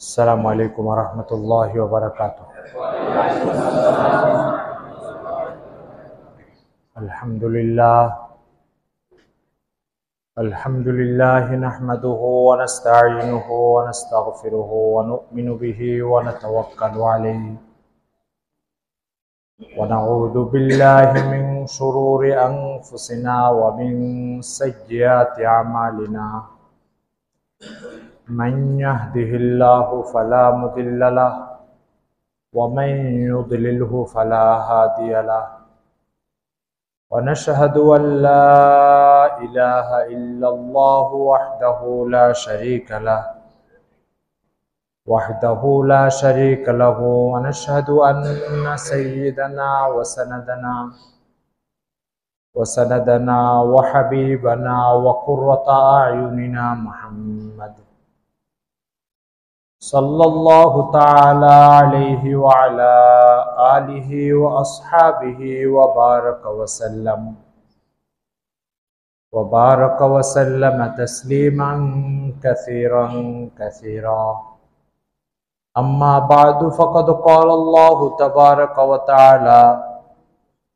अस्सलामु अलैकुम वरहमतुल्लाहि वबरकातुह। अल्हम्दुलिल्लाह अल्हम्दुलिल्लाहि नहमदुहु व नस्तईनुहु व नस्तगफिरुहु व नु'मिनु बिही व नतवक्कलु अलैहि व नऊज़ु बिल्लाहि मिन शुरूरि अनफुसिना व मिन सय्यिआति अमालिना। मन यहदिहिल्लाहु फला मुदिल्ल लहु व मन युद्लिलहु फला हादिय लहु व नशहदु अल्ला इलाहा इल्लल्लाहु वहदहु ला शरीक लहु व नशहदु अन्न सय्यिदना व सनदना व हबीबना व कुर्रता अयुनिना मुहम्मद सल्लल्लाहु तआला अलैहि व अला आलिहि व अस्हाबिहि व बारक वसल्लम तस्लीमन कसीरन कसीरा। अम्मा बादु फ़क़द क़ाल अल्लाहु तबारक व तआला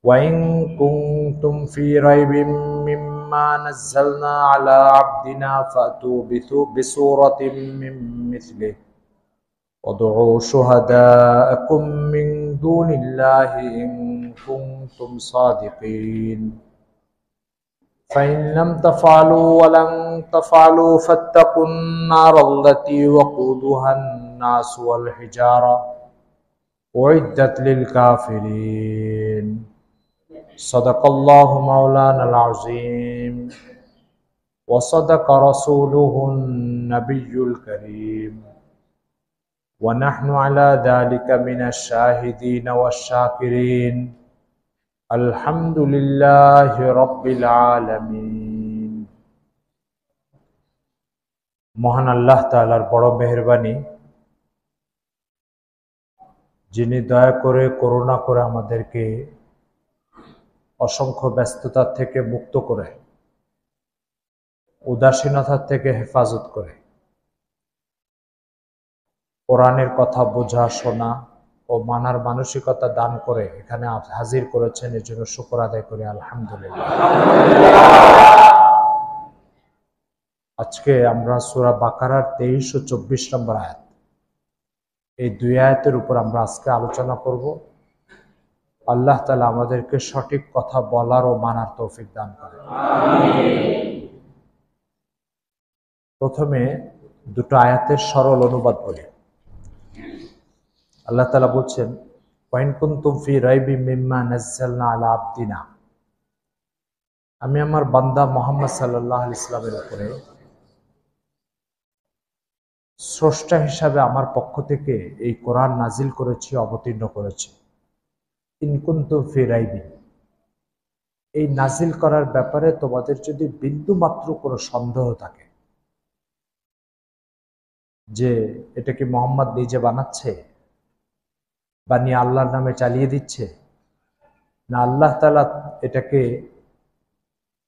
व इन कुंतुम फ़ी रैबिम मिम्मा नज़्ज़लना अला अब्दिना फ़अतू बिसूरतिम मिन मिस्लिहि वदउ शुहदाअकुम मिन दूनिल्लाहि इन कुंतुम सादिक़ीन फ़इन लम तफ़अलू व लन तफ़अलू फ़त्तक़ुन नारल्लती वक़ूदुहा अन्नास वल हिजारा उइद्दत लिल काफ़िरीन। सदक़ल्लाहु मौलानल अज़ीम व सदक़ रसूलुहुन नबियुल करीम व नहनु अला ज़ालिका मिनश शाहिदीन वश्शाकिरीन। अल्हम्दुलिल्लाहि रब्बिल आलमीन। মহান আল্লাহ তাআলার বড় মেহেরবানি, যিনি দয়া করে করুণা করে আমাদেরকে অসংখ্য ব্যস্ততার থেকে মুক্ত করে, উদাসীনতার থেকে হেফাজত করে, কোরআনের কথা বোঝা শোনা ও মানার মানসিকতা দান করে এখানে হাজির করেছেন, এর জন্য শুকর আদায় করি আলহামদুলিল্লাহ। আজকে আমরা সূরা বাকারার 23 ও 24 নম্বর আয়াত, এই দুই আয়াতের উপর আমরা আজকে আলোচনা করব। আল্লাহ তাআলা আমাদেরকে সঠিক কথা বলার ও মানার তৌফিক দান করেন। প্রথমে দুটো আয়াতের সরল অনুবাদ বলি। আল্লাহ তাআলা বলছেন, ওয়াইন কুনতুম ফি রাইবিম মিম্মা নাযালনা আলা আবদিনা, আমি আমার বান্দা মুহাম্মদ সাল্লাল্লাহু আলাইহি ওয়াসাল্লামের উপরে স্রষ্টা হিসাবে আমার পক্ষ থেকে এই কোরআন নাজিল করেছি, অবতীর্ণ করেছি। ইন কুনতুম ফি রাইবিন, এই নাজিল করার ব্যাপারে তোমাদের যদি বিন্দু মাত্র কোনো সন্দেহ থাকে যে এটা কি মুহাম্মদ নিজে বানাচ্ছে, বানিয়ে আল্লাহর নামে চালিয়ে দিচ্ছে, না আল্লাহ তাআলা এটাকে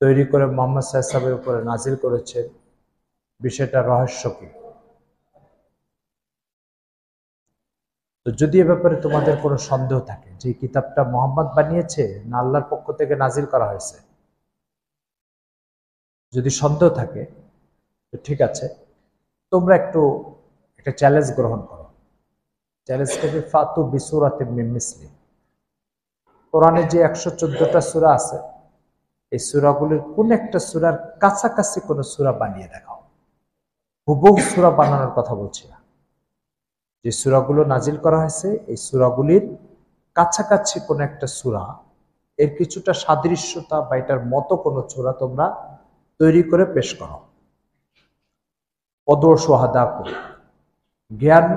তৈরি করে মুহাম্মদ সাল্লাল্লাহু আলাইহি ওয়াসাল্লামের উপরে নাজিল করেছেন, বিষয়টা রহস্য কি? তো যদি এ ব্যাপারে তোমাদের কোনো সন্দেহ থাকে যে কিতাবটা মুহাম্মদ বানিয়েছে না আল্লাহর পক্ষ থেকে নাজিল করা হয়েছে, যদি সন্দেহ থাকে তো ঠিক আছে, তোমরা একটা চ্যালেঞ্জ গ্রহণ করো। চ্যালেঞ্জটাকে ফাতু বিসূরাতিম মিন মিসলি, কোরআনে যে 114টা সূরা আছে, এই সূরাগুলির কোন একটা সূরার কাছাকাছি কোন সূরা বানিয়ে দেখাও। হুবহু সূরা বানানোর কথা বলছি না, যে সূরাগুলো নাজিল করা হয়েছে এই সূরাগুলির কাছাকাছি কোন একটা সূরা, এর কিছুটা সাদৃশ্যতা বা এটার মতো কোনো সূরা তোমরা তৈরি করে পেশ করো। ওয়াদউ শুহাদাকুম, জ্ঞান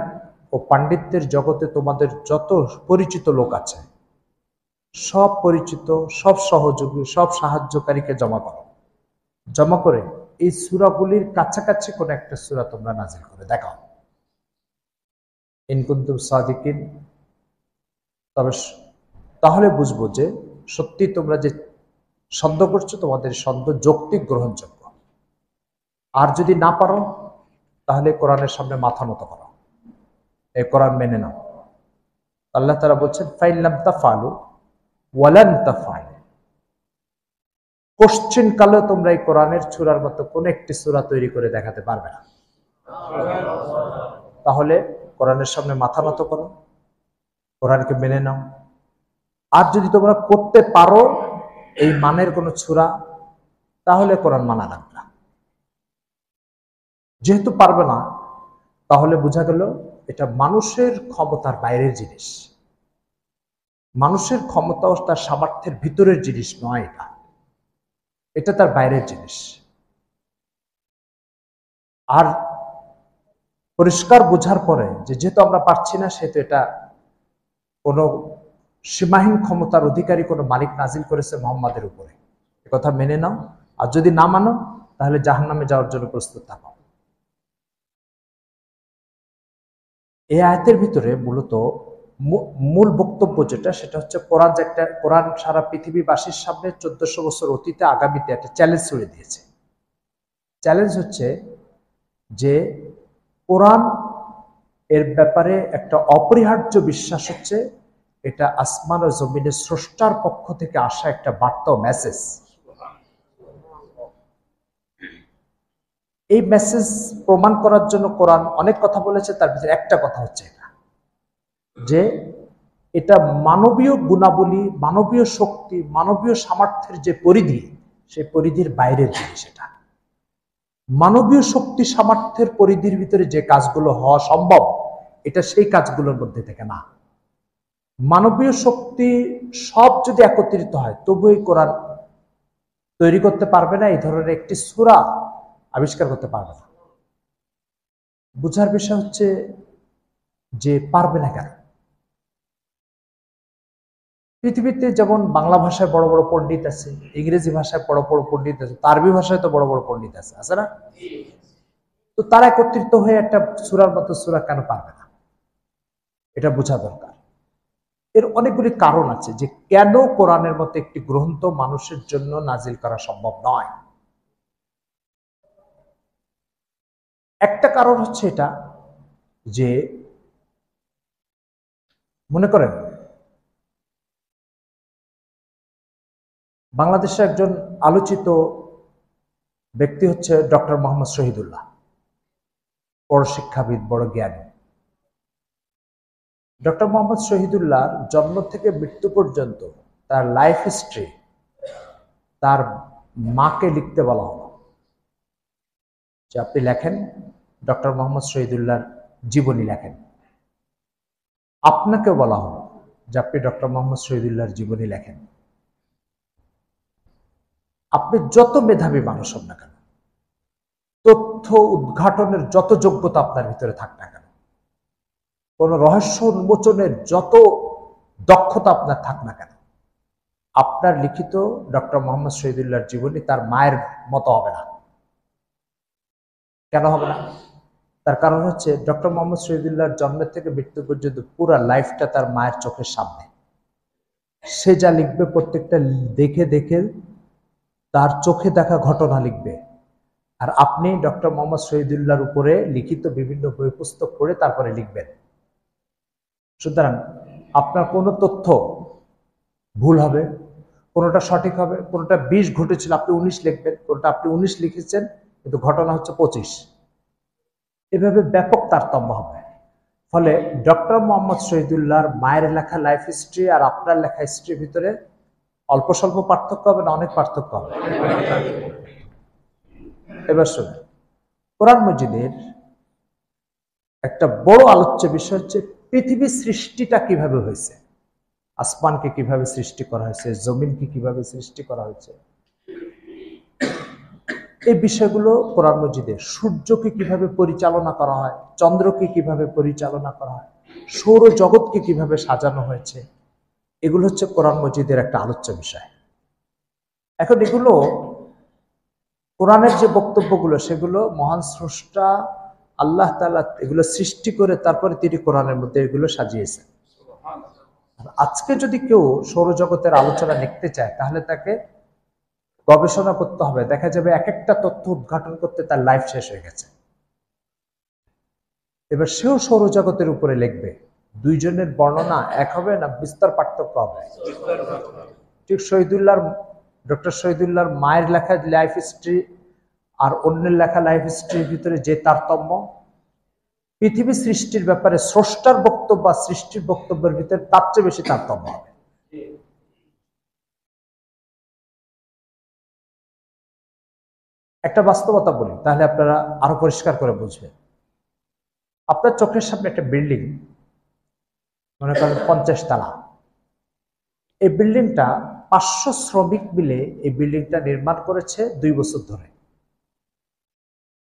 ও পাণ্ডিত্যের জগতে তোমাদের যত পরিচিত লোক আছে, সব পরিচিত, সব সহযোগী, সব সাহায্যকারীকে জমা করো। জমা করে এই সূরাগুলির কাছাকাছি কোন একটা সূরা তোমরা নাজিল করে দেখাও। ইন কুনতুম সাদিকিন, তাহলে বুঝবো যে সত্যি তোমরা যে সন্দেহ করছো তোমাদের সন্দেহ যৌক্তিক, গ্রহণযোগ্য। আর যদি না পারো তাহলে কোরআনের সামনে মাথা নত করো, এই কোরআন মেনে নাও। আল্লাহ তাআলা বলছেন ফাইল্লাম তাফআলু ওয়ালান তাফআলু, কোশ্চিন কালে তোমরা এই কোরআনের সূরার মতো কোন একটি সূরা তৈরি করে দেখাতে পারবে না। তাহলে কোরআনের সামনে মাথা নত করো, কোরআনকে মেনে নাও। আর যদি তোমরা করতে পারো এই মানের কোন সূরা, তাহলে কোরআন মানা লাগবে না। যেহেতু পারবে না, তাহলে বোঝা গেল এটা মানুষের ক্ষমতার বাইরের জিনিস। মানুষের ক্ষমতা ও তার সামর্থ্যের ভিতরের জিনিস নয়, এটা তার বাইরের জিনিস। আর পরিষ্কার বোঝার পরে যে যেহেতু আমরা পারছি না, সেহেতু এটা কোনো সীমাহীন ক্ষমতার অধিকারী কোনো মালিক নাজিল করেছে মুহাম্মাদের উপরে, কথা মেনে নাও। আর যদি না মানো, তাহলে জাহান্নামে যাওয়ার জন্য প্রস্তুত থাকো। এই আয়াতের ভিতরে মূলত মূল বক্তব্য যেটা, সেটা হচ্ছে কোরআন সারা পৃথিবীবাসীর সামনে 1400 বছর অতীতে আগামীতে একটা চ্যালেঞ্জ ছড়িয়ে দিয়েছে। চ্যালেঞ্জ হচ্ছে যে কোরআন এর ব্যাপারে একটা অপরিহার্য বিশ্বাস হচ্ছে এটা আসমান ও জমিনের স্রষ্টার পক্ষ থেকে আসা একটা বার্তা ও মেসেজ। এই মেসেজ প্রমাণ করার জন্য কোরআন অনেক কথা বলেছে, তার ভিতরে একটা কথা হচ্ছে এটা যে এটা মানবীয় গুণাবলী, মানবীয় শক্তি, মানবীয় সামর্থ্যের যে পরিধি, সেই পরিধির বাইরের জিনিস। এটা মানবীয় শক্তি সামর্থ্যের পরিধির ভিতরে যে কাজগুলো হওয়া সম্ভব, এটা সেই কাজগুলোর মধ্যে থেকে না। মানবীয় শক্তি সব যদি একত্রিত হয়, তবু এই কোরআন তৈরি করতে পারবে না, এই ধরনের একটি সূরা আবিষ্কার করতে পারবে না। বুঝার বিষয় হচ্ছে যে পারবে না কেন। পৃথিবীতে যেমন বাংলা ভাষায় বড় বড় পণ্ডিত আছে, ইংরেজি ভাষায় বড় বড় পণ্ডিত আছে, আরবি ভাষায় তো বড় বড় পণ্ডিত আছে, আছে না? তো তারা একত্রিত হয়ে একটা সূরার মতো সূরা কেন পারবে না, এটা বোঝা দরকার। এর অনেকগুলি কারণ আছে যে কেন কোরআনের মতো একটি গ্রন্থ মানুষের জন্য নাজিল করা সম্ভব নয়। একটা কারণ হচ্ছে এটা যে মনে করেন বাংলাদেশের একজন আলোচিত ব্যক্তি হচ্ছে ডক্টর মোহাম্মদ শহীদুল্লাহ, বড় শিক্ষাবিদ, বড় জ্ঞানী। ডক্টর মোহাম্মদ শহীদুল্লাহর জন্ম থেকে মৃত্যু পর্যন্ত তার লাইফ হিস্ট্রি তার মাকে লিখতে বলা হলো যে আপনি লেখেন, ডক্টর মোহাম্মদ শহীদুল্লাহর জীবনী লেখেন। আপনাকে বলা হলো যে আপনি ডক্টর মোহাম্মদ শহীদুল্লাহর জীবনী লেখেন। আপনি যত মেধাবী মানুষ হন না কেন, তথ্য উদ্ঘাটনের যত যোগ্যতা আপনার ভিতরে থাক না কেন, কোন রহস্য উন্মোচনের যত দক্ষতা আপনার থাক না কেন, আপনার লিখিত ডক্টর মোহাম্মদ শহীদুল্লাহর জীবনী তার মায়ের মতো হবে না। কেন হবে না? তার কারণ হচ্ছে ডক্টর মোহাম্মদ শহীদুল্লাহর জন্মের থেকে মৃত্যু পর্যন্ত পুরো লাইফটা তার মায়ের চোখের সামনে। সে যা লিখবে প্রত্যেকটা দেখে দেখে তার চোখে দেখা ঘটনা লিখবে। আর আপনি ডক্টর মোহাম্মদ শহীদুল্লাহর উপরে লিখিত বিভিন্ন বই পুস্তক পড়ে তারপরে লিখবেন। সুতরাং আপনার কোনো তথ্য ভুল হবে, কোনোটা সঠিক হবে, কোনোটা 20 ঘটেছিল আপনি 19 লিখবেন, কোনোটা আপনি 19 লিখেছেন কিন্তু ঘটনা হচ্ছে 25। এভাবে ব্যাপক তারতম্য হবে। ফলে ডক্টর মোহাম্মদ শহীদুল্লাহর মায়ের লেখা লাইফ হিস্ট্রি আর আপনার লেখা হিস্ট্রির ভিতরে অল্প স্বল্প পার্থক্য হবে না অনেক পার্থক্য হবে? এবার শুনুন, কোরআন মজিদের একটা বড় আলোচ্য বিষয় হচ্ছে পৃথিবীর সৃষ্টিটা কিভাবে হয়েছে, আসমানকে কিভাবে সৃষ্টি করা হয়েছে, জমিনকে কিভাবে সৃষ্টি করা হয়েছে, এই বিষয়গুলো কোরআন মজিদে। সূর্যকে কিভাবে পরিচালনা করা হয়, চন্দ্রকে কিভাবে পরিচালনা করা হয়, সৌরজগৎকে কিভাবে সাজানো হয়েছে, এগুলো হচ্ছে কোরআন মজিদের একটা আলোচ্য বিষয়। এখন এগুলো কোরআনের যে বক্তব্যগুলো, সেগুলো মহান স্রষ্টা আল্লাহ তাআলা এগুলো সৃষ্টি করে তারপরে তিনি কোরআনের মধ্যে এগুলো সাজিয়েছেন। আজকে যদি কেউ সৌরজগতের আলোচনা লিখতে চায়, তাহলে তাকে গবেষণা করতে হবে। দেখা যাবে এক একটা তথ্য উদ্ঘাটন করতে তার লাইফ শেষ হয়ে গেছে। এবার সেও সৌরজগতের উপরে লিখবে, দুইজনের বর্ণনা এক হবে না বিস্তর পার্থক্য হবে? ঠিক ডক্টর শহীদুল্লাহর মায়ের লেখা লাইফ হিস্ট্রি আর অন্যের লেখা লাইফ হিস্ট্রির ভিতরে যে তারতম্য, পৃথিবী সৃষ্টির ব্যাপারে স্রষ্টার বক্তব্য বা সৃষ্টির বক্তব্যের ভিতরে তার চেয়ে বেশি তারতম্য হবে। একটা বাস্তবতা বলি, তাহলে আপনারা আরো পরিষ্কার করে বুঝবেন। আপনার চোখের সামনে একটা বিল্ডিং, মনে করেন 50 তলা। এই বিল্ডিংটা 500 শ্রমিক মিলে এই বিল্ডিংটা নির্মাণ করেছে 2 বছর ধরে।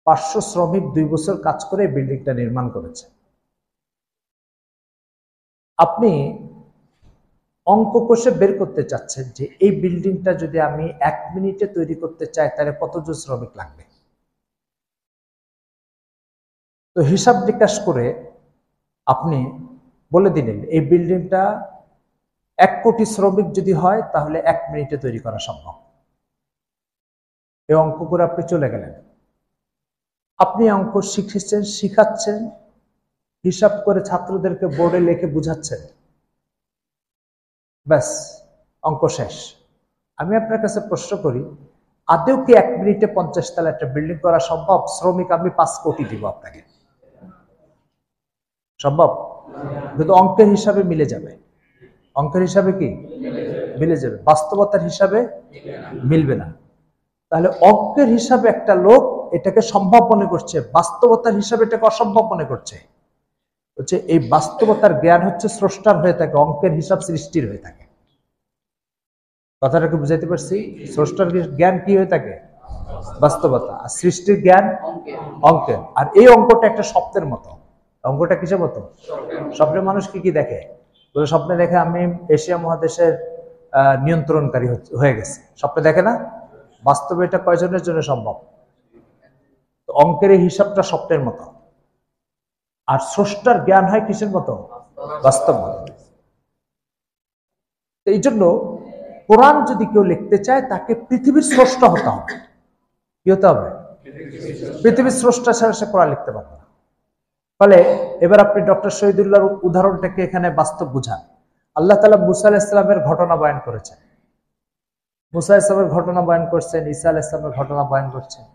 500 শ্রমিক 2 বছর কাজ করে এই বিল্ডিংটা নির্মাণ করেছে। আপনি অঙ্ক কষে বের করতে চাচ্ছেন যে এই বিল্ডিংটা যদি আমি 1 মিনিটে তৈরি করতে চাই তাহলে কতজন শ্রমিক লাগবে। তো হিসাব নিকাশ করে আপনি বলে দিলেন এই বিল্ডিংটা 1 কোটি শ্রমিক যদি হয় তাহলে 1 মিনিটে তৈরি করা সম্ভব। এই অঙ্ক করে আপনি চলে গেলেন। আপনি অঙ্ক শিখেছেন, শিখাচ্ছেন, হিসাব করে ছাত্রদেরকে বোর্ডে লিখে বুঝাচ্ছেন, ব্যাস অঙ্ক শেষ। আমি আপনার কাছে প্রশ্ন করি, আদৌ কি 1 মিনিটে 50 তলা একটা বিল্ডিং করা সম্ভব? শ্রমিক আমি 5 কোটি দিব আপনাকে, সম্ভব? কিন্তু অঙ্কের হিসাবে মিলে যাবে। অঙ্কের হিসাবে কি মিলে যাবে, বাস্তবতার হিসাবে মিলবে না। তাহলে অঙ্কের হিসাবে একটা লোক এটাকে সম্ভব মনে করছে, বাস্তবতার হিসাবে এটাকে অসম্ভব মনে করছে। হচ্ছে এই বাস্তবতার জ্ঞান হচ্ছে স্রষ্টার হয়ে থাকে, অঙ্কের হিসাব সৃষ্টির হয়ে থাকে। কথাটাকে বুঝাইতে পারছি? স্রষ্টার জ্ঞান কি হয়ে থাকে? বাস্তবতা। আর সৃষ্টির জ্ঞান অঙ্কের। আর এই অঙ্কটা একটা স্বপ্নের মতো। অঙ্কটা কিসের মতো? স্বপ্নের মানুষ কি কি দেখে? স্বপ্নে দেখে আমি এশিয়া মহাদেশের নিয়ন্ত্রণকারী হয়ে গেছে, স্বপ্নে দেখে না? বাস্তবে এটা কয়জনের জন্য সম্ভব? অঙ্কের এই হিসাবটা স্বপ্নের মতো। আর স্রষ্টার জ্ঞান হয় কিসের মতো? বাস্তব মতো। এই জন্য কোরআন যদি কেউ লিখতে চায় তাকে পৃথিবীর স্রষ্টা হতে হবে। কি হতে হবে? পৃথিবীর স্রষ্টা ছাড়া সে কোরআন লিখতে পারবে না। ফলে এবার আপনি ডক্টর শহীদুল্লাহর উদাহরণটাকে এখানে বাস্তব বুঝান। আল্লাহ তাআলা মুসা আলাইহিস সালামের ঘটনা বয়ান করেছেন, মুসা আলাইহিস সালামের ঘটনা বয়ান করছেন, ঈসা আলাইহিস সালামের ঘটনা বয়ান করছেন।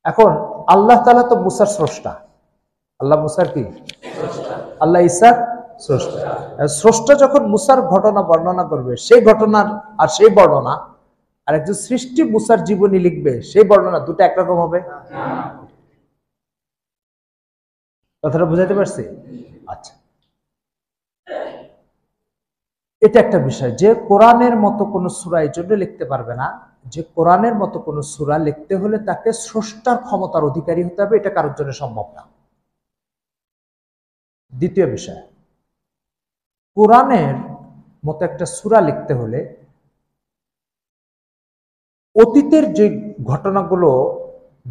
এখন আল্লাহ তাআলা তো মুসার স্রষ্টা, আল্লাহ মুসার কি আল্লাহ ঈসার স্রষ্টা। স্রষ্টা যখন মুসার ঘটনা বর্ণনা করবে, সেই ঘটনার আর সেই বর্ণনা, আর একজন সৃষ্টি মুসার জীবনী লিখবে, সেই বর্ণনা দুটো একরকম হবে? কথাটা বুঝাইতে পারছি? আচ্ছা, এটা একটা বিষয় যে কোরআনের মতো কোন সূরা এই জন্য লিখতে পারবে না যে কোরআনের মতো কোন সূরা লিখতে হলে তাকে স্রষ্টার ক্ষমতার অধিকারী হতে হবে, এটা কারোর জন্য সম্ভব না। দ্বিতীয় বিষয়, কোরআনের মতো একটা সূরা লিখতে হলে অতীতের যে ঘটনাগুলো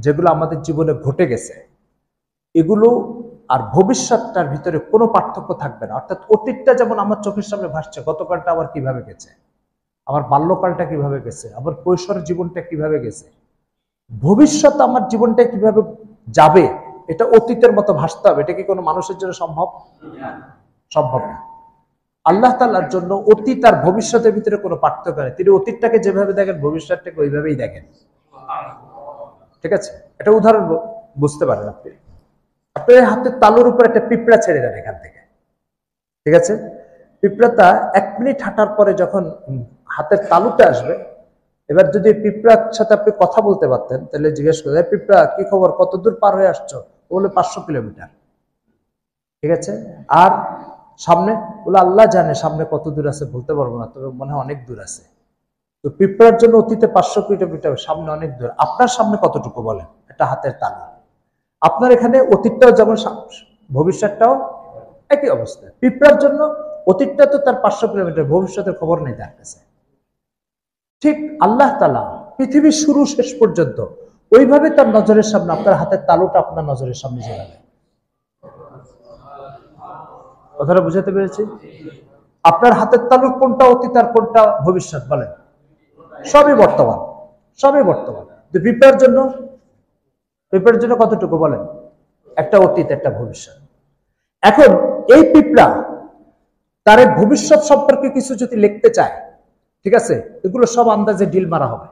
যেগুলো আমাদের জীবনে ঘটে গেছে এগুলো আর ভবিষ্যৎটার ভিতরে কোনো পার্থক্য থাকবে না। অর্থাৎ অতীতটা যেমন আমার চোখের সামনে ভাসছে, গতকালটা আমার কিভাবে গেছে, আমার বাল্যকালটা কিভাবে গেছে, আমার কৈশোর জীবনটা কিভাবে গেছে, ভবিষ্যৎ আমার জীবনটা কিভাবে যাবে, এটা অতীতের মতো ভাসতে হবে। এটা কি কোনো মানুষের জন্য সম্ভব? সম্ভব না। আল্লাহ তাআলার জন্য অতীত আর ভবিষ্যতের ভিতরে কোনো পার্থক্য নেই। তিনি অতীতটাকে যেভাবে দেখেন ভবিষ্যৎটাকে ওইভাবেই দেখেন। ঠিক আছে, এটা উদাহরণ বুঝতে পারেন আপনি। আপনার হাতের তালুর উপর একটা পিঁপড়া ছেড়ে দেন এখান থেকে, ঠিক আছে? পিঁপড়াটা 1 মিনিট হাঁটার পরে যখন হাতের তালুতে আসবে, এবার যদি পিঁপড়ার সাথে আপনি কথা বলতে পারতেন তাহলে জিজ্ঞেস করতেন, পিঁপড়া কি খবর, কত দূর পার হয়ে আসছো? বলে 500 কিলোমিটার। ঠিক আছে, আর সামনে? বলে আল্লাহ জানে সামনে কত দূর আছে, বলতে পারবো না, তবে মনে হয় অনেক দূর আছে। তো পিঁপড়ার জন্য অতীতে 500 কিলোমিটার, সামনে অনেক দূর। আপনার সামনে কতটুকু বলেন? এটা হাতের তালু। আপনার এখানে অতীতটাও যেমন ভবিষ্যৎটাও একই অবস্থা। পিঁপড়ার জন্য অতীতটা তো তার 500 কিলোমিটার, ভবিষ্যতের খবর নেই তার কাছে। ঠিক আল্লাহ তাআলা পৃথিবীর শুরু শেষ পর্যন্ত ওইভাবে তার নজরের সামনে, আপনার হাতের তালুটা আপনার নজরের সামনে যাবে। কথাটা বুঝাতে পেরেছি? আপনার হাতের তালুর কোনটা অতীত আর কোনটা ভবিষ্যৎ বলেন? সবই বর্তমান, সবই বর্তমান। পিঁপড়ার জন্য কতটুকু বলেন? একটা অতীত, একটা ভবিষ্যৎ। এখন এই পিঁপড়া তার ভবিষ্যৎ সম্পর্কে কিছু যদি লিখতে চায়, ঠিক আছে, এগুলো সব আন্দাজে ডিল মারা হবে।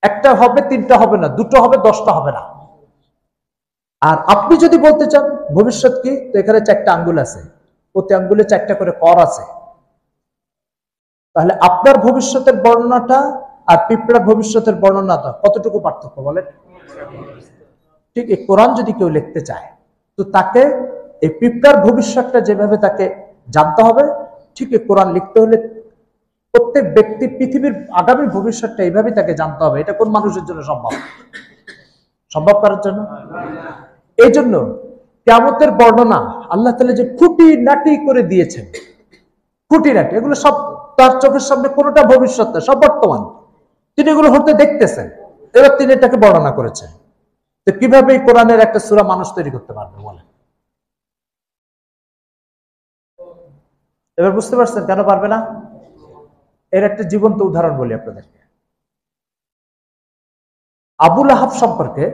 একটা হবে, তিনটা হবে না, দুটো হবে, 10টা হবে না। আর আপনি যদি বলতে চান ভবিষ্যৎ কি, তো এখানে 4টা আঙ্গুল আছে, প্রতি আঙ্গুলে 4টা করে কর আছে। তাহলে আপনার ভবিষ্যতের বর্ণনাটা আর পিঁপড়ার ভবিষ্যতের বর্ণনাটা কতটুকু পার্থক্য বলেন? ঠিক এই কোরআন যদি কেউ লিখতে চায়, তো তাকে এই পিঁপড়ার ভবিষ্যৎটা যেভাবে তাকে জানতে হবে, ঠিক এই কোরআন লিখতে হলে প্রত্যেক ব্যক্তি পৃথিবীর আগামী ভবিষ্যৎটা এইভাবেই তাকে জানতে হবে। এটা কোন মানুষের জন্য সম্ভব? সম্ভব করার জন্য। এই জন্য কিয়ামতের বর্ণনা আল্লাহ তাআলা যে খুঁটিনাটি করে দিয়েছেন, খুঁটিনাটি, এগুলো সব তার চোখের সামনে, কোনোটা ভবিষ্যৎ না, সব বর্তমান। তিনি এগুলো হতে দেখতেছেন, এবার তিনি এটাকে বর্ণনা করেছেন। তো কিভাবে এই কোরআনের একটা সূরা মানুষ তৈরি করতে পারবে বলেন? এবার বুঝতে পারছেন কেন পারবে না? এর একটা জীবন্ত উদাহরণ বলি আপনাদেরকে। আবু লাহাব সম্পর্কে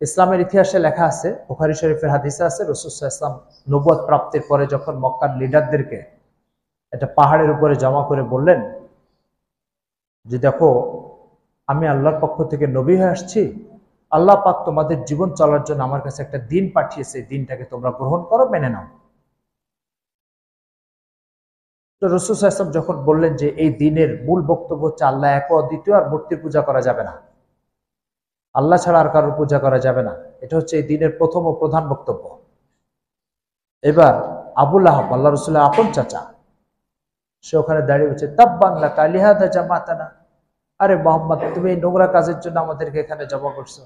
ইসলামের ইতিহাসে লেখা আছে, বুখারী শরীফের হাদিসে আছে, রাসূল সাল্লাল্লাহু আলাইহি ওয়াসাল্লাম নবুয়ত প্রাপ্তির পরে যখন মক্কার লিডারদেরকে একটা পাহাড়ের উপরে জমা করে বললেন যে দেখো, আমি আল্লাহর পক্ষ থেকে নবী হয়ে আসছি, আল্লাহ পাক তোমাদের জীবন চলার জন্য আমার কাছে একটা দিন পাঠিয়েছে, এই দিনটাকে তোমরা গ্রহণ করো, মেনে নাও। তো রাসূল সাল্লাল্লাহু আলাইহি ওয়াসাল্লাম যখন বললেন যে এই দিনের মূল বক্তব্য হচ্ছে আল্লাহ এক ও অদ্বিতীয়, আর মূর্তির পূজা করা যাবে না, আল্লাহ ছাড়া আর কারোর পূজা করা যাবে না, এটা হচ্ছে এই দিনের প্রথম ও প্রধান বক্তব্য। এবার আবু লাহাব, আল্লাহ রাসূলের আপন চাচা, সে ওখানে দাঁড়িয়ে বলছে, তাব্বান লাকা লিহাদা জামাতানা, আরে মুহাম্মদ, তুমি এই নোংরা কাজের জন্য আমাদেরকে এখানে জমা করছো।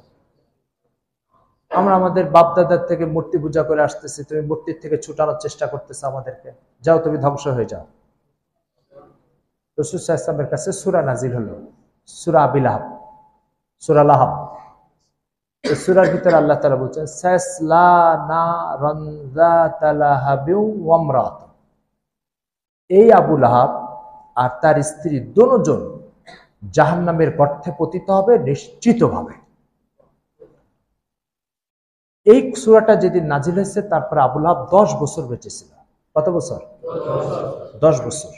আমরা আমাদের বাপ দাদার থেকে মূর্তি পূজা করে আসতেছি, তুমি মূর্তির থেকে ছুটানোর চেষ্টা করতেছো আমাদেরকে, যাও তুমি ধ্বংস হয়ে যাও। রাসূল সাল্লাল্লাহু আলাইহি ওয়াসাল্লামের কাছে সূরা নাজিল হলো, সূরা আবি লাহাব, সূরা লাহাব। এই সূরার ভিতরে আল্লাহ তাআলা বলছেন, সায়াসলা নারান যাতা লাহাবিন ওয়া ইমরাত, এই আবু লাহাব আর তার স্ত্রী দুজন জাহান্নামের গর্তে পতিত হবে নিশ্চিতভাবে। এই সূরাটা যেদিন নাজিল হয়েছে, তারপরে আবু লাহাব 10 বছর বেঁচে ছিল। কত বছর? 10 বছর।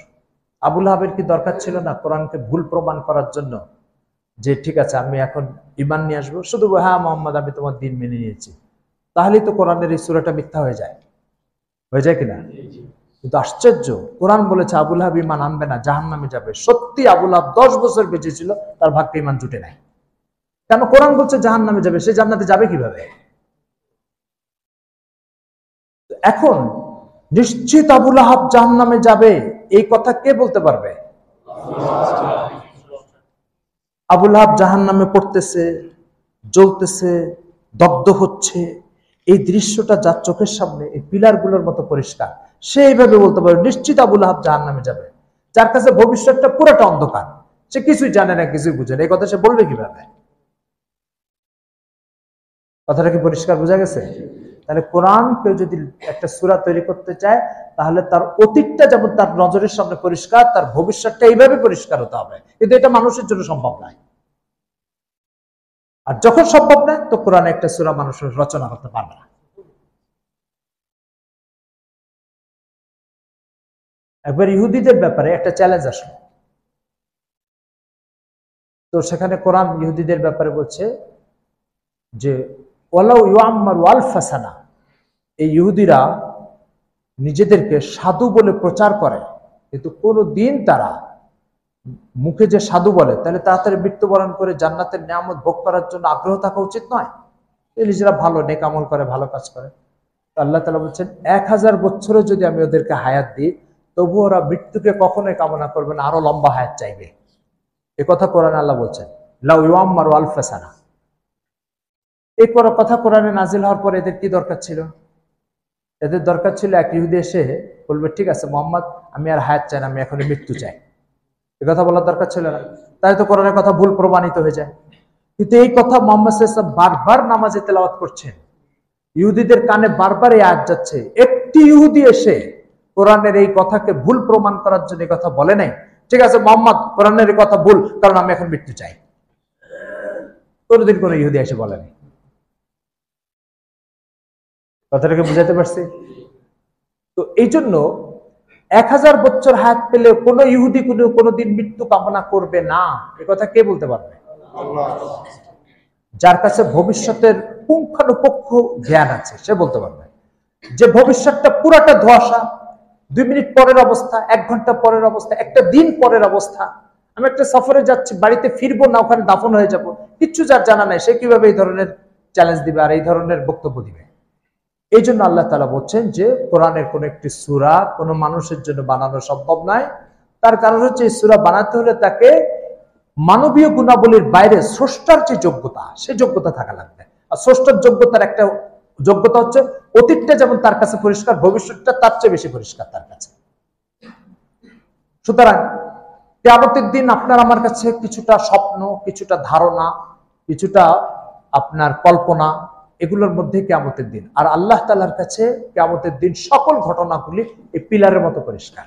আবু লাহাবের কি দরকার ছিল না কোরআনকে ভুল প্রমাণ করার জন্য, যে ঠিক আছে আমি এখন ঈমান নিয়ে আসবো, শুধু হ্যাঁ মুহাম্মদ আমি তোমার দিন মেনে নিয়েছি, তাহলেই তো কোরআনের এই সূরাটা মিথ্যা হয়ে যায়, হয়ে যায় কিনা? কিন্তু আশ্চর্য, কোরআন বলেছে আবু লাহাব ঈমান আনবে না, জাহান্নামে যাবে। সত্যি আবু লাহাব 10 বছর বেঁচে ছিল, তার ভাগ্যে ঈমান জুটে নাই। কেন? কোরআন বলছে জাহান্নামে যাবে, সে জান্নাতে যাবে কিভাবে? এখন নিশ্চিত আবু লাহাব জাহান্নামে যাবে, এই কথা কে বলতে পারবে? আবু লাহাব জাহান্নামে পড়তেছে, জ্বলতেছে, দগ্ধ হচ্ছে, এই দৃশ্যটা যার চোখের সামনে, এই পিলারগুলোর মতো পরিষ্কার, সে এইভাবে বলতে পারবে নিশ্চিত আবু লাহাব জাহান্নামে যাবে। যার কাছে ভবিষ্যৎটা পুরোটা অন্ধকার, সে কিছুই জানে না, কিছুই বুঝে না, এই কথা সে বলবে কিভাবে? কথাটা কি পরিষ্কার বোঝা গেছে? তাহলে কোরআন কেউ যদি একটা সূরা তৈরি করতে চায়, তাহলে তার অতীতটা যেমন তার নজরের সামনে পরিষ্কার, তার ভবিষ্যৎটা এইভাবে পরিষ্কার হতে হবে। কিন্তু এটা মানুষের জন্য সম্ভব নয়। আর যখন সম্ভব নয়, তো কোরআনে একটা সূরা মানুষের রচনা করতে পারবে না। একবার ইহুদিদের ব্যাপারে একটা চ্যালেঞ্জ আসলো, তো সেখানে কোরআন ইহুদিদের ব্যাপারে বলছে যে ওয়ালাউ ইউআম্মারু আলফা সানা, এই ইহুদিরা নিজেদেরকে সাধু বলে প্রচার করে, কিন্তু কোনোদিন তারা মুখে যে সাধু বলে, তাহলে তাড়াতাড়ি মৃত্যুবরণ করে জান্নাতের নিয়ামত ভোগ করার জন্য আগ্রহ থাকা উচিত নয়। এই নিজেরা ভালো নেক আমল করে, ভালো কাজ করে। তো আল্লাহ তাআলা বলছেন 1000 বছরে যদি আমি ওদেরকে হায়াত দিই, তবু ওরা মৃত্যুকে কখনোই কামনা করবে না, আরো লম্বা হায়াত চাইবে। এ কথা কোরআনে আল্লাহ বলছেন, লাউ ইউআম্মারু আলফা সানা। এই কথা কোরআনে নাজিল হওয়ার পরে এদের কি দরকার ছিল? এদের দরকার ছিল এক ইহুদি এসে বলবে, ঠিক আছে মুহাম্মদ, আমি আর হায়াত চাই না, আমি এখনই মৃত্যু চাই। এ কথা বলার দরকার ছিল না, তাই তো কোরআনের কথা ভুল প্রমাণিত হয়ে যায়। কিন্তু এই কথা মুহাম্মদ সাল্লাল্লাহু আলাইহি ওয়াসাল্লাম বারবার নামাজে তেলাওয়াত করছেন, ইহুদিদের কানে বারবার এই আয়াত যাচ্ছে। একটি ইহুদি এসে কোরআনের এই কথাকে ভুল প্রমাণ করার জন্য এই কথা বলে নাই, ঠিক আছে মুহাম্মদ কোরআনের এই কথা ভুল, কারণ আমি এখন মৃত্যু চাই। কোনদিন কোনো ইহুদি এসে বলেনি। কথাটাকে বুঝাতে পারছি? তো এই জন্য 1000 বছর হায়াত পেলে কোনো ইহুদি কোনোদিন মৃত্যু কামনা করবে না, এ কথা কে বলতে পারবে? যার কাছে ভবিষ্যতের পুঙ্খানুপুঙ্খ জ্ঞান আছে সে বলতে পারবে যে ভবিষ্যৎটা পুরাটা ধোঁয়াশা, 2 মিনিট পরের অবস্থা, 1 ঘন্টা পরের অবস্থা, একটা দিন পরের অবস্থা। আমি একটা সফরে যাচ্ছি, বাড়িতে ফিরবো না, ওখানে দাফন হয়ে যাব, কিচ্ছু যার জানা নাই, সে কিভাবে এই ধরনের চ্যালেঞ্জ দিবে আর এই ধরনের বক্তব্য দিবে? এই জন্য আল্লাহ তাআলা বলছেন যে কোরআনের কোন একটি সূরা কোনো মানুষের জন্য বানানো সম্ভব নয়। তার কারণ হচ্ছে এই সূরা বানাতে হলে তাকে মানবীয় গুণাবলীর বাইরে স্রষ্টার যে যোগ্যতা, সে যোগ্যতা থাকা লাগবে। আর স্রষ্টার যোগ্যতার একটা যোগ্যতা হচ্ছে অতীতটা যেমন তার কাছে পরিষ্কার, ভবিষ্যৎটা তার চেয়ে বেশি পরিষ্কার তার কাছে। সুতরাং কিয়ামতের দিন আপনার আমার কাছে কিছুটা স্বপ্ন, কিছুটা ধারণা, কিছুটা আপনার কল্পনা, এগুলোর মধ্যে কিয়ামতের দিন। আর আল্লাহ তাআলার কাছে কিয়ামতের দিন সকল ঘটনাগুলি এই পিলারের মতো পরিষ্কার,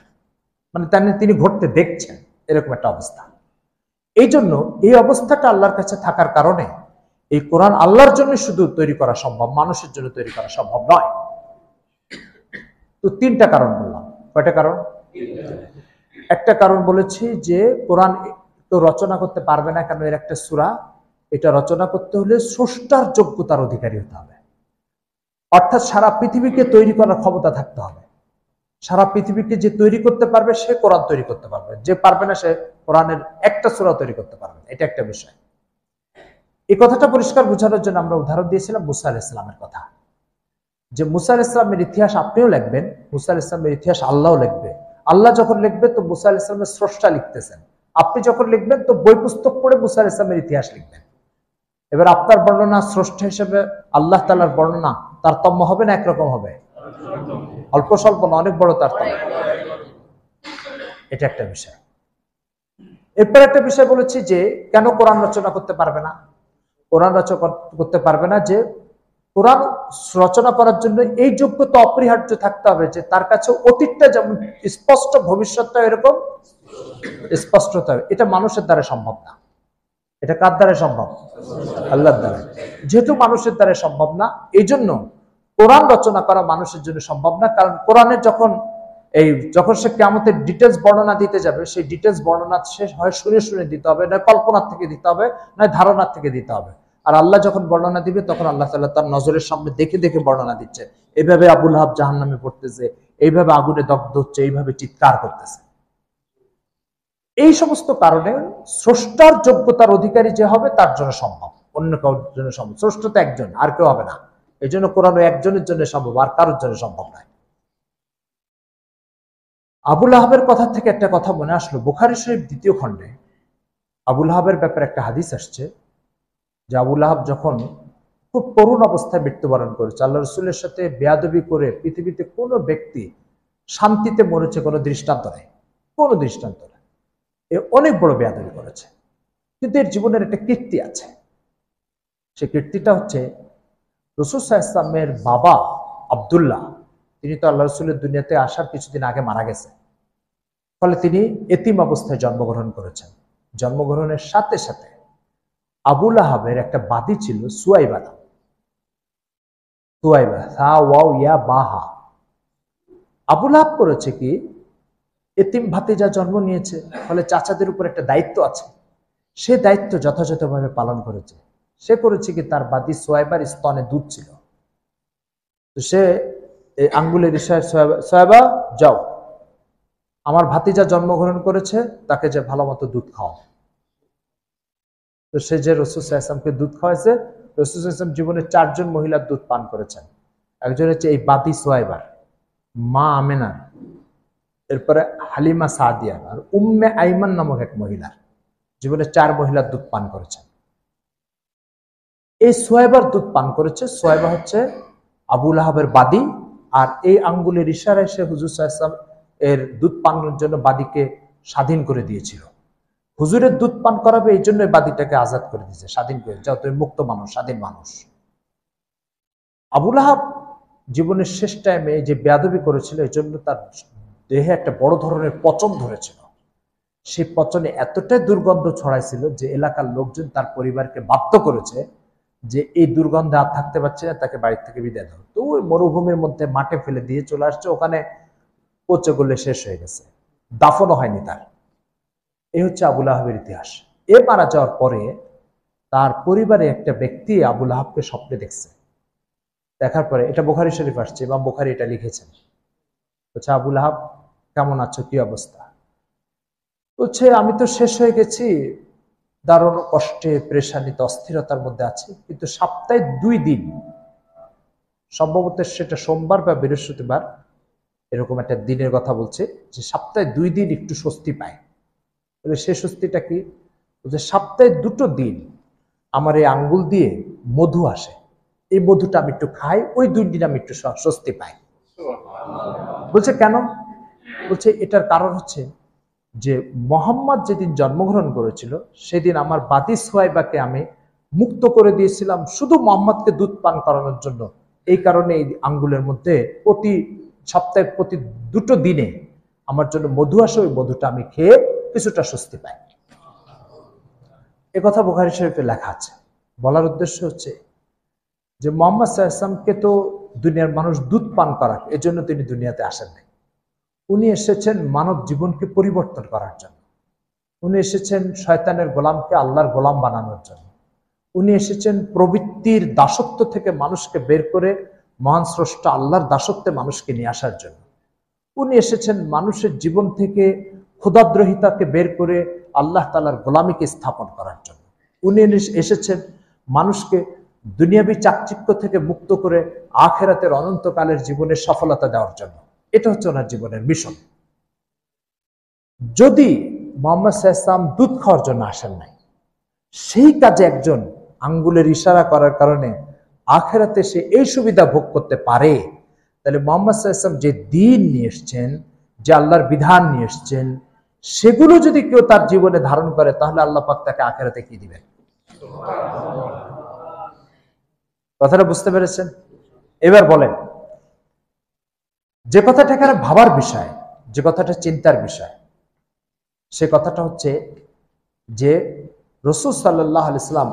মানে তিনি ঘটতে দেখছেন, এরকম একটা অবস্থা। এই জন্য এই অবস্থাটা আল্লাহর কাছে থাকার কারণে এই কোরআন আল্লাহর জন্য শুধু তৈরি করা সম্ভব, মানুষের জন্য তৈরি করা সম্ভব নয়। তো 3টা কারণ বললাম। কয়টা কারণ? একটা কারণ বলেছি যে কোরআন তো রচনা করতে পারবে না, কারণ এর একটা সূরা, এটা রচনা করতে হলে স্রষ্টার যোগ্যতার অধিকারী হতে হবে। অর্থাৎ সারা পৃথিবীকে তৈরি করার ক্ষমতা থাকতে হবে। সারা পৃথিবীকে যে তৈরি করতে পারবে সে কোরআন তৈরি করতে পারবে, যে পারবে না সে কোরআনের একটা সূরা তৈরি করতে পারবে না। এটা একটা বিষয়। এই কথাটা পরিষ্কার বোঝানোর জন্য আমরা উদাহরণ দিয়েছিলাম মুসা আলাইহিস সালামের কথা, যে মুসা আলাইহিস সালামের ইতিহাস আপনিও লিখবেন, মুসা আলাইহিস সালামের ইতিহাস আল্লাহও লিখবে। আল্লাহ যখন লিখবে তো মুসা আলাইহিস সালামের স্রষ্টা লিখতেছেন, আপনি যখন লিখবেন তো বই পুস্তক পড়ে মুসা আলাইহিস সালামের ইতিহাস লিখবেন। এবার আপনার বর্ণনা স্রষ্টা হিসেবে আল্লাহ তাআলার বর্ণনা তারতম্য হবে না একরকম হবে? অল্প স্বল্প না, অনেক বড় তারতম্য। এটা একটা বিষয়। এরপর একটা বিষয় বলেছি যে কেন কোরআন রচনা করতে পারবে না। কোরআন রচনা করতে পারবে না যে কোরআন রচনা করার জন্য এই যোগ্যতা অপরিহার্য থাকতে হবে যে তার কাছে অতীতটা যেমন স্পষ্ট, ভবিষ্যৎটা এরকম স্পষ্ট হতে হবে। এটা মানুষের দ্বারা সম্ভব না। এটা কার দ্বারা সম্ভব? আল্লাহর দ্বারা। যেহেতু মানুষের দ্বারা সম্ভব না, এই জন্য কোরআন রচনা করা মানুষের জন্য সম্ভব না। কারণ কোরআনের যখন সে কিয়ামতের ডিটেলস বর্ণনা দিতে যাবে, সেই ডিটেলস বর্ণনা সে হয় শুনে দিতে হবে, নয় কল্পনার থেকে দিতে হবে, নয় ধারণার থেকে দিতে হবে। আর আল্লাহ যখন বর্ণনা দিবে তখন আল্লাহ তাআলা তার নজরের সামনে দেখে দেখে বর্ণনা দিচ্ছে। এইভাবে আবু লাহাব জাহান্নামে পড়তেছে, এইভাবে আগুনে দগ্ধ হচ্ছে, এইভাবে চিৎকার করতেছে। এই সমস্ত কারণে স্রষ্টার যোগ্যতার অধিকারী যে হবে তার জন্য সম্ভব, অন্য কারোর জন্য সম্ভব। স্রষ্টা তো একজন, আর কেউ হবে না। এই জন্য কোরআন একজনের জন্য সম্ভব, আর কারোর জন্য সম্ভব নয়। আবু লাহাবের কথা থেকে একটা কথা মনে আসলো, বুখারী শরীফ 2য় খণ্ডে আবু লাহাবের ব্যাপারে একটা হাদিস আসছে যে আবু লাহাব যখন খুব করুণ অবস্থায় মৃত্যুবরণ করেছে, আল্লাহ রাসূলের সাথে বেয়াদবি করে পৃথিবীতে কোনো ব্যক্তি শান্তিতে মরেছে কোনো দৃষ্টান্ত নেই, কোনো দৃষ্টান্ত নেই। এ অনেক বড় বেয়াদবি করেছে, কিন্তু এর জীবনের একটা কীর্তি আছে। সেই কীর্তিটা হচ্ছে রাসূল সাল্লাল্লাহু আলাইহি ওয়াসাল্লামের বাবা আব্দুল্লাহ, তিনি তো আল্লাহ রাসূলের দুনিয়াতে আসার কিছুদিন আগে মারা গেছে। ফলে তিনি এতিম অবস্থায় জন্মগ্রহণ করেছেন। জন্মগ্রহণের সাথে সাথে আবু লাহাবের একটা বাদী ছিল সুয়াইবা নাম। সুয়াইবা, সা ওয়াও ইয়া বাহা। আবু লাহাব করেছে কি, এতিম ভাতিজা জন্ম নিয়েছে, ফলে চাচাদের উপর একটা দায়িত্ব আছে, সে দায়িত্ব যথাযথভাবে পালন করেছে। সে করেছে কি, তার বাদী সুয়াইবার স্তনে দুধ ছিল, তো সে আঙ্গুলের ইশারায় সুয়াইবা যাও, আমার ভাতিজা জন্মগ্রহণ করেছে, তাকে যে ভালো মতো দুধ খাও। তো সে যে রাসূল সাল্লাল্লাহু আলাইহি ওয়াসাল্লামকে দুধ খাওয়াইছে, রাসূল সাল্লাল্লাহু আলাইহি ওয়াসাল্লাম জীবনে 4 জন মহিলার দুধ পান করেছেন। একজন হচ্ছে এই বাদী সুয়াইবার, মা আমেনা, এরপরে হালিমা সাদিয়া, আর উম্মে আইমান নামক এক মহিলার, জীবনে 4 মহিলার দুধ পান করেছেন। এই সুয়াইবার দুধ পান করেছে। সুয়াইবা হচ্ছে আবু লাহাবের বাদী, আর এই আঙ্গুলের ইশারায় সে হুজুর সাল্লাল্লাহু আলাইহি ওয়াসাল্লাম এর দুধ পানের জন্য বাদীকে স্বাধীন করে দিয়েছিল। হুজুরের দুধ পান করাবে এই জন্য বাদীটাকে আজাদ করে দিয়েছে, স্বাধীন করে, যাও তুমি মুক্ত মানুষ, স্বাধীন মানুষ। আবু লাহাব জীবনের শেষ টাইমে যে বেয়াদবি করেছিল, এই জন্য তার দেহে একটা বড় ধরনের পচন ধরেছিল। সেই পচনে এতটাই দুর্গন্ধ ছড়াইছিল যে এলাকার লোকজন তার পরিবারকে বাধ্য করেছে যে এই দুর্গন্ধে আর থাকতে পারছে না, তাকে বাড়ির থেকে বিদায় দাও। তো ওই মরুভূমির মধ্যে মাঠে ফেলে দিয়ে চলে আসছে, ওখানে পচে গলে শেষ হয়ে গেছে, দাফনও হয়নি তার। এই হচ্ছে আবুল আহাবের ইতিহাস। এ মারা যাওয়ার পরে তার পরিবারে একটা ব্যক্তি আবুল আহাবকে স্বপ্নে দেখছে। দেখার পরে, এটা বুখারী শরীফ আসছে, ইমাম বুখারী এটা লিখেছেন। বলছে, আবুল আহাব কেমন আছো, কি অবস্থা? বলছে, আমি তো শেষ হয়ে গেছি, দারুণ কষ্টে, পেরেশানিতে, অস্থিরতার মধ্যে আছি, কিন্তু সপ্তাহে 2 দিন, সম্ভবত সেটা সোমবার বা বৃহস্পতিবার, এরকম একটা দিনের কথা বলছে, যে সপ্তাহে 2 দিন একটু স্বস্তি পায়। বলে, সে স্বস্তিটা কি? বলছে, সপ্তাহে 2টো দিন আমার এই আঙ্গুল দিয়ে মধু আসে, এই মধুটা আমি একটু খাই, ওই 2 দিন আমি একটু স্বস্তি পাই। বলছে, কেন? বলছে, এটার কারণ হচ্ছে যে মোহাম্মদ যেদিন জন্মগ্রহণ করেছিল, সেদিন আমার বাদী সুহাইবাকে আমি মুক্ত করে দিয়েছিলাম শুধু মোহাম্মদকে দুধ পান করানোর জন্য। এই কারণে এই আঙ্গুলের মধ্যে প্রতি সপ্তাহে প্রতি 2টো দিনে আমার জন্য মধু আসে, ওই মধুটা আমি খেয়ে কিছুটা স্বস্তি পাই। এ কথা বুখারী শরীফে লেখা আছে। বলার উদ্দেশ্য হচ্ছে যে মুহাম্মদ সাল্লাল্লাহু আলাইহি ওয়াসাল্লামকে তো দুনিয়ার মানুষ দুধ পান করাক, এজন্য তিনি দুনিয়াতে আসেন নাই। উনি এসেছেন মানব জীবনকে পরিবর্তন করার জন্য। উনি এসেছেন শয়তানের গোলামকে আল্লাহর গোলাম বানানোর জন্য। উনি এসেছেন প্রবৃত্তির দাসত্ব থেকে মানুষকে বের করে মহান স্রষ্টা আল্লাহর দাসত্বে মানুষকে নিয়ে আসার জন্য। উনি এসেছেন মানুষের জীবন থেকে ক্ষুধাদ্রোহিতাকে বের করে আল্লাহ তাআলার গোলামীকে স্থাপন করার জন্য। উনি এসেছেন মানুষকে দুনিয়াবী চাকচিক্য থেকে মুক্ত করে আখিরাতের অনন্তকালের জীবনের সফলতা দেওয়ার জন্য। এটা হচ্ছে ওনার জীবনের মিশন। যদি মুহাম্মদ সাল্লাল্লাহু আলাইহি ওয়াসাল্লাম দুধ খাওয়ার জন্য আসেন নাই, সেই কাজে একজন আঙ্গুলের ইশারা করার কারণে আখিরাতে সে এই সুবিধা ভোগ করতে পারে, তাহলে মুহাম্মদ সাল্লাল্লাহু আলাইহি ওয়াসাল্লাম যে দ্বীন নিয়ে এসেছেন, যে আল্লাহর বিধান নিয়ে এসেছেন, সেগুলো যদি কেউ তার জীবনে ধারণ করে, তাহলে আল্লাহ পাক তাকে আখিরাতে কি দিবেন? কথাটা বুঝতে পেরেছেন? এবার বলেন, যে কথাটা এখানে ভাবার বিষয়, যে কথাটা চিন্তার বিষয়, সে কথাটা হচ্ছে যে রাসূল সাল্লাল্লাহু আলাইহি ওয়াসাল্লাম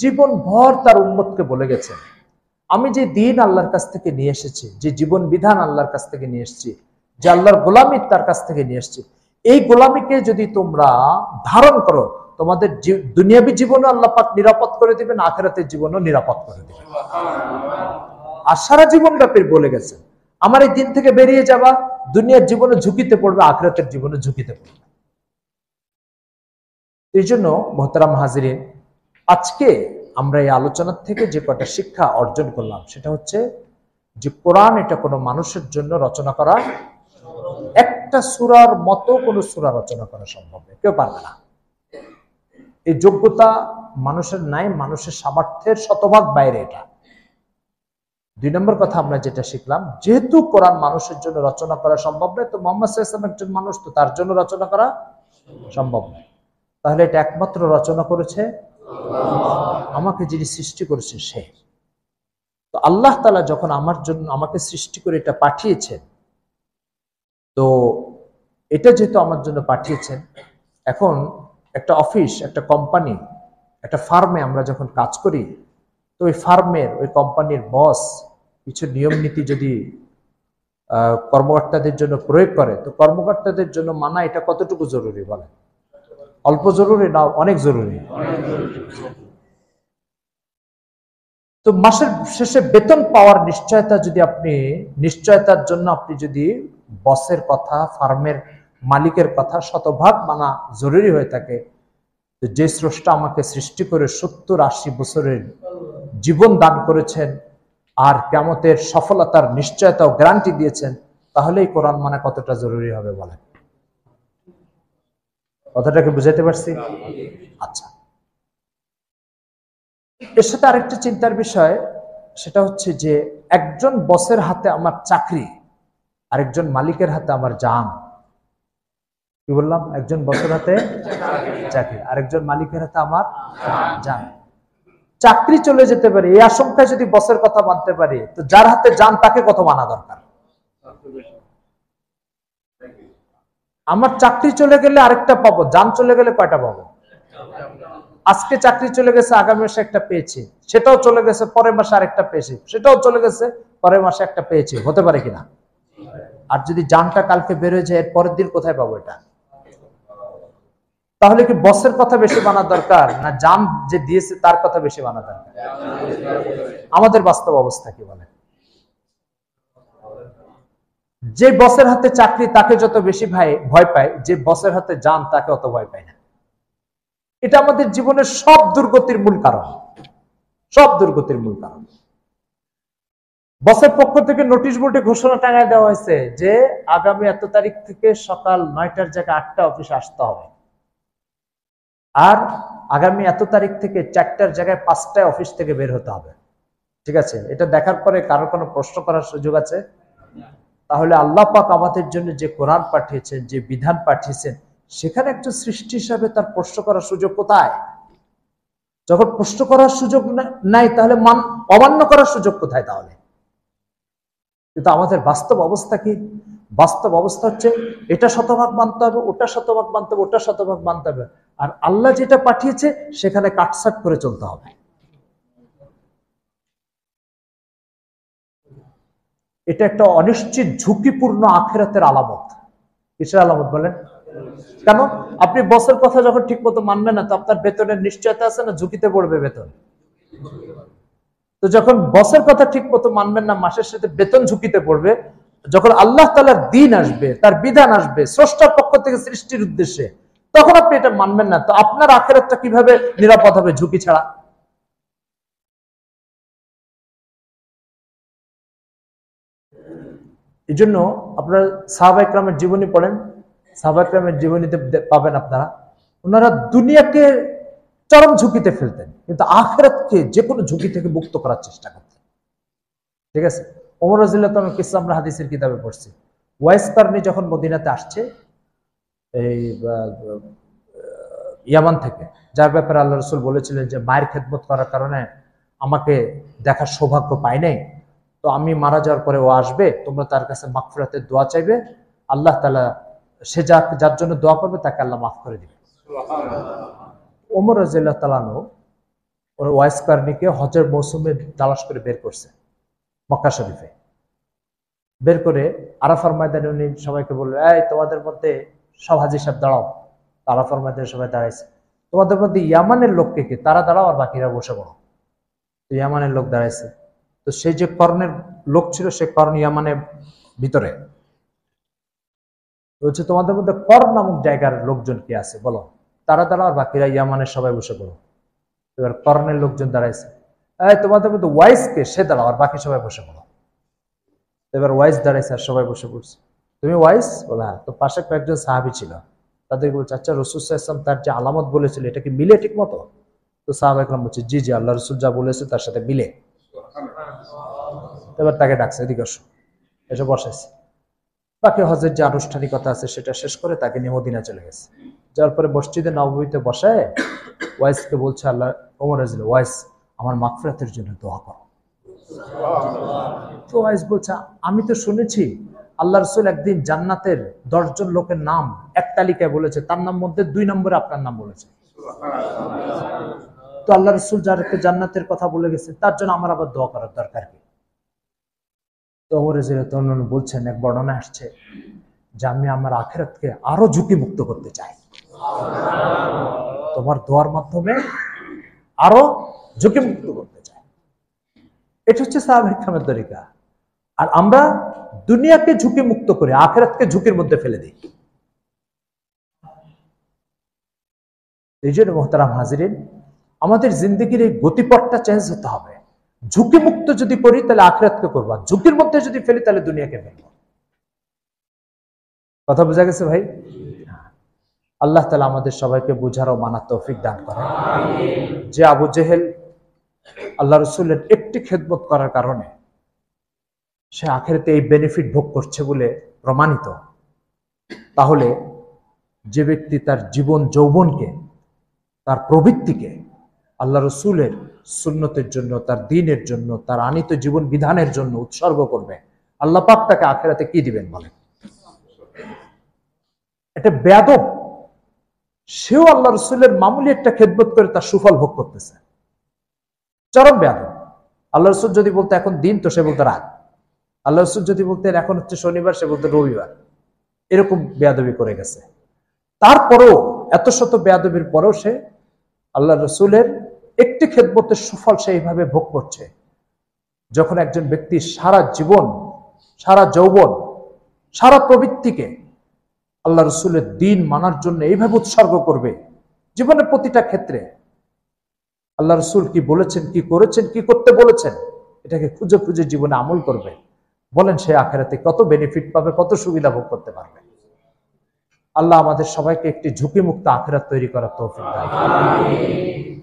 জীবন ভর তার উম্মতকে বলে গেছেন, আমি যে দ্বীন আল্লাহর কাছ থেকে নিয়ে এসেছি, যে জীবন বিধান আল্লাহর কাছ থেকে নিয়ে এসেছি, যে আল্লাহর গোলামী তার কাছ থেকে নিয়ে এসেছি, এই গোলামীকে যদি তোমরা ধারণ করো, তোমাদের দুনিয়াবী জীবনও আল্লাহ পাক নিরাপদ করে দিবেন, আখিরাতের জীবনও নিরাপদ করে দিবেন। আর সারা জীবন ব্যাপী বলে গেছেন, আমার এই দিন থেকে বেরিয়ে যাবা, দুনিয়ার জীবনে ঝুঁকিতে পড়বে, আখিরাতের জীবনে ঝুঁকিতে পড়বে। এই জন্য মোহতারাম হাজিরিন, আজকে আমরা এই আলোচনার থেকে যে কটা শিক্ষা অর্জন করলাম, সেটা হচ্ছে যে কোরআন এটা কোনো মানুষের জন্য রচনা করা, একটা সূরার মতো কোনো সূরা রচনা করা সম্ভব নয়, কেউ পারবে না। এই যোগ্যতা মানুষের নাই, মানুষের সামর্থ্যের শতভাগ বাইরে এটা। 2 নম্বর কথা আমরা যেটা শিখলাম, যেহেতু কোরআন মানুষের জন্য রচনা করা সম্ভব নয়, তো মুহাম্মদ সাল্লাল্লাহু আলাইহি ওয়াসাল্লাম একজন মানুষ, তো তার জন্য রচনা করা সম্ভব নয়। তাহলে এটা একমাত্র রচনা করেছে আমাকে, যিনি সৃষ্টি করেছে সে। তো আল্লাহ তাআলা যখন আমার জন্য আমাকে সৃষ্টি করে এটা পাঠিয়েছেন, তো এটা যেহেতু আমার জন্য পাঠিয়েছেন, এখন একটা অফিস, একটা কোম্পানি, একটা ফার্মে আমরা যখন কাজ করি, তো ওই ফার্মের, ওই কোম্পানির বস কিছু নিয়ম নীতি যদি কর্মকর্তাদের জন্য প্রয়োগ করে, তো কর্মকর্তাদের জন্য মানা এটা কতটুকু জরুরি বলেন? অল্প জরুরি না অনেক জরুরি? তো মাসের শেষে বেতন পাওয়ার নিশ্চয়তার জন্য আপনি যদি বসের কথা, ফার্মের মালিকের কথা শতভাগ মানা জরুরি হয়ে থাকে, তো যে স্রষ্টা আমাকে সৃষ্টি করে 70-80 বছরের জীবন দান করেছেন আর কিয়ামতের সফলতার নিশ্চয়তা ও গ্যারান্টি দিয়েছেন, তাহলে এই কোরআন মানা কতটা জরুরি হবে বলেন? কথাটাকে বুঝাইতে পারছি? আচ্ছা, এর সাথে আরেকটা চিন্তার বিষয়, সেটা হচ্ছে যে একজন বসের হাতে আমার চাকরি, আরেকজন মালিকের হাতে আমার জান। কি বললাম? একজন বসের হাতে চাকরি, আরেকজন মালিকের হাতে আমার জান। চাকরি চলে যেতে পারে এই আশঙ্কায় যদি বসের কথা মানতে পারি, তো যার হাতে জান তাকে কত মানা দরকার? আমার চাকরি চলে গেলে আরেকটা পাবো, জান চলে গেলে কয়টা পাবো? আজকে চাকরি চলে গেছে, আগামী মাসে একটা পেয়েছি, সেটাও চলে গেছে, পরের মাসে আরেকটা পেয়েছি, সেটাও চলে গেছে, পরের মাসে একটা পেয়েছি, হতে পারে কিনা? আর যদি জানটা কালকে বের হয়ে যায়, এর পরের দিন কোথায় পাবো এটা? তাহলে কি বসের কথা বেশি মানা দরকার, না জান যে দিয়েছে তার কথা বেশি মানা দরকার? আমাদের বাস্তব অবস্থা কি বলে? যে বসের হাতে চাকরি তাকে যত বেশি ভয় পায়, যে বসের হাতে জান তাকে অত ভয় পায় না। এটা আমাদের জীবনের সব দুর্গতির মূল কারণ, সব দুর্গতির মূল কারণ। বসের পক্ষ থেকে নোটিশ বোর্ডে ঘোষণা টাঙায় দেওয়া হয়েছে যে আগামী এত তারিখ থেকে সকাল 9টার জায়গায় 8টা অফিসে আসতে হবে, আর আগামী এত তারিখ থেকে 4টার জায়গায় 5টায় অফিস থেকে বের হতে হবে। ঠিক আছে, এটা দেখার পরে কারো কোনো প্রশ্ন করার সুযোগ আছে? তাহলে আল্লাহ পাক আমাদের জন্য যে কোরআন পাঠিয়েছেন, যে বিধান পাঠিয়েছেন, সেখানে একজন সৃষ্টি হিসাবে তার প্রশ্ন করার সুযোগ কোথায়? যখন প্রশ্ন করার সুযোগ নাই, তাহলে অমান্য করার সুযোগ কোথায় তাহলে? কিন্তু আমাদের বাস্তব অবস্থা কি? বাস্তব অবস্থা হচ্ছে এটা শতভাগ মানতে হবে, ওটা শতভাগ মানতে হবে, ওটা শতভাগ মানতে হবে, আর আল্লাহ যেটা পাঠিয়েছে সেখানে কাটছাট করে চলতে হবে। এটা একটা অনিশ্চিত ঝুঁকিপূর্ণ আখিরাতের আলামত। কিসের আলামত বলেন? কেন? আপনি বসের কথা যখন ঠিক মতো মানবেন না, তো আপনার বেতনের নিশ্চয়তা আছে না ঝুঁকিতে পড়বে বেতন? তো যখন বসের কথা ঠিক মতো মানবেন না, মাসের সাথে বেতন ঝুঁকিতে পড়বে। যখন আল্লাহ তাআলার দ্বীন আসবে, তার বিধান আসবে স্রষ্টার পক্ষ থেকে সৃষ্টির উদ্দেশ্যে, তখন আপনি এটা মানবেন না, তো আপনার আখিরাতটা কিভাবে নিরাপদ হবে ঝুঁকি ছাড়া? এই জন্য আপনারা সাহাবা ইকরামের জীবনী পড়েন, সাহাবা ইকরামের জীবনীতে পাবেন আপনারা, ওনারা দুনিয়াকে চরম ঝুঁকিতে ফেলতেন, কিন্তু আখিরাতকে যে কোনো ঝুঁকি থেকে মুক্ত করার চেষ্টা করতেন। ঠিক আছে, ওমর রাদিয়াল্লাহু তাআলা কিসসা আমরা হাদিসের কিতাবে পড়ছি। ওয়াইস কারনী যখন মদিনাতে আসছে এই ইয়ামান থেকে, যার ব্যাপারে আল্লাহ রাসূল বলেছিলেন যে মায়ের খেদমত করার কারণে আমাকে দেখার সৌভাগ্য পাই নাই, তো আমি মারা যাওয়ার পরে ও আসবে, তোমরা তার কাছে মাগফিরাতের দোয়া চাইবে, আল্লাহ তাআলা সে যার জন্য দোয়া করবে তাকে আল্লাহ মাফ করে দিবে। ওমর রাদিয়াল্লাহু তাআলা ওর ওয়াইস কারনীকে হজের মৌসুমে তালাশ করে বের করছে মক্কা শরীফে। বের করে আরাফার ময়দানে উনি সবাইকে বললেন, এই তোমাদের মধ্যে সব হাজী সাহেব দাঁড়াও। আরাফার ময়দানে সবাই দাঁড়াইছে। তোমাদের মধ্যে ইয়ামানের লোককে কি? তারা দাঁড়াও, আর বাকিরা বসে পড়ো। তো ইয়ামানের লোক দাঁড়াইছে। তো সেই যে কর্ণের লোক ছিল, সে কর্ণ ইয়ামানের ভিতরে বলছে, তোমাদের মধ্যে কর্ণ নামক জায়গার লোকজন কি আছে বলো। তারা দাঁড়াও, আর বাকিরা ইয়ামানের সবাই বসে পড়ো। এবার কর্ণের লোকজন দাঁড়াইছে, এই তোমাদের মধ্যে ওয়াইস কে? সে দাঁড়াও, আর বাকি সবাই বসে পড়ো। এবার ওয়াইস দাঁড়াইছে, আর সবাই বসে পড়ছে। তুমি ওয়াইস? বলে হ্যাঁ। তো পাশে কয়েকজন সাহাবী ছিল, তাদেরকে বলছে, আচ্ছা রাসূল সাল্লাল্লাহু আলাইহি ওয়াসাল্লাম তার যে আলামত বলেছিল এটা কি মিলে ঠিক মতো? তো সাহাবা ইকরাম বলছে, জি জি, আল্লাহ রাসূল যা বলেছে তার সাথে মিলে। এবার তাকে ডাকছে, এদিকে আসো, এসে বসাইছে। বাকি হজের যে আনুষ্ঠানিকতা আছে সেটা শেষ করে তাকে নিয়ে মদিনা চলে গেছে। যার পরে মসজিদে নববীতে বসায় ওয়াইসকে বলছে, আল্লাহ ওমর রাদিয়াল্লাহু, ওয়াইস আমার মাগফিরাতের জন্য দোয়া করো। তো ওয়াইস বলছে, আমি তো শুনেছি আল্লাহ রাসূল একদিন জান্নাতের 10 জন লোকের নাম এক তালিকায় বলেছে, তার নাম মধ্যে 2 নম্বরে আপনার নাম বলেছে। তো আল্লাহ রাসূল যাদেরকে জান্নাতের কথা বলে গেছে তার জন্য আমার আবার দোয়া করার দরকার কি? তো ওমর রাদিয়াল্লাহু বলছেন, এক বর্ণনা আসছে যে আমি আমার আখিরাতকে আরো ঝুঁকি মুক্ত করতে চাই, তোমার দোয়ার মাধ্যমে আরো ঝুঁকি মুক্ত করতে চাই। এটা হচ্ছে সাহাবা ইকরামের তরিকা। আর আমরা দুনিয়াকে ঝুঁকি মুক্ত করে আখিরাতকে ঝুঁকির মধ্যে ফেলে দিই। এই জন্য মোহতারাম হাজিরিন, আমাদের জিন্দগির এই গতিপথটা চেঞ্জ হতে হবে। ঝুঁকি মুক্ত যদি করি তাহলে আখিরাতকে করবো, ঝুঁকির মধ্যে যদি ফেলি তাহলে দুনিয়াকে ফেলবো। কথা বোঝা গেছে ভাই? আল্লাহ তাআলা আমাদের সবাইকে বুঝার ও মানার তৌফিক দান করেন। যে আবু জেহেল আল্লাহ রাসূলের একটি খেদমত করার কারণে সে আখিরাতে এই বেনিফিট ভোগ করছে বলে প্রমাণিত, তাহলে যে ব্যক্তি তার জীবন যৌবনকে, তার প্রবৃত্তিকে আল্লাহ রাসূলের সুন্নতের জন্য, তার দ্বীনের জন্য, তার আনিত জীবন বিধানের জন্য উৎসর্গ করবে, আল্লাহ পাক তাকে আখিরাতে কি দিবেন বলেন? এটা বেয়াদব, সেও আল্লাহ রসুলের মামুলি একটা খেদমত করে তার সুফল ভোগ করতেছে। চরম বেয়াদব। আল্লাহ রসুল যদি বলতে এখন দিন, তো সে বলতে রাত। আল্লাহ রসুল যদি বলতেন এখন হচ্ছে শনিবার, সে বলতে রবিবার। এরকম বেয়াদবি করে গেছে। তারপরেও, এত শত বেয়াদবির পরেও সে আল্লাহ রসুলের একটি খেদমতের সুফল সেইভাবে ভোগ করছে। যখন একজন ব্যক্তি সারা জীবন, সারা যৌবন, সারা প্রবৃত্তিকে আল্লাহ রসুলের দিন মানার জন্য এইভাবে উৎসর্গ করবে, জীবনের প্রতিটা ক্ষেত্রে আল্লাহ রসুল কি বলেছেন, কি করেছেন, কি করতে বলেছেন, এটাকে খুঁজে খুঁজে জীবনে আমল করবে, বলেন সে আখেরাতে কত বেনিফিট পাবে, কত সুবিধা ভোগ করতে পারবে। আল্লাহ আমাদের সবাইকে একটি ঝুঁকিমুক্ত আখেরাত তৈরি করার তৌফিক দান করুন।